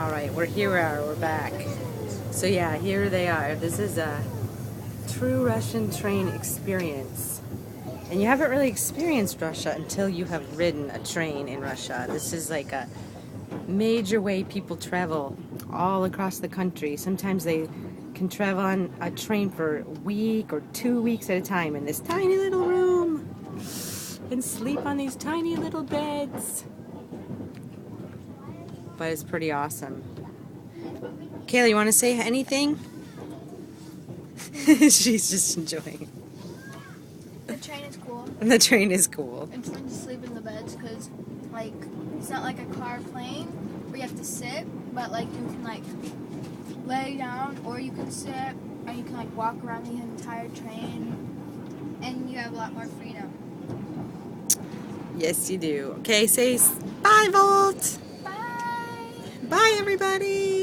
Alright, we're back. So yeah, here they are. This is a true Russian train experience. And you haven't really experienced Russia until you have ridden a train in Russia. This is like a major way people travel all across the country. Sometimes they can travel on a train for a week or 2 weeks at a time in this tiny little room and sleep on these tiny little beds. But it's pretty awesome. Kayla, you want to say anything? She's just enjoying it. The train is cool. The train is cool. It's fun to sleep in the beds because, like, it's not like a car plane where you have to sit, but, like, you can, like, lay down or you can sit and you can, like, walk around the entire train and you have a lot more freedom. Yes, you do. Okay, say bye, Volt. Bye! Bye, everybody.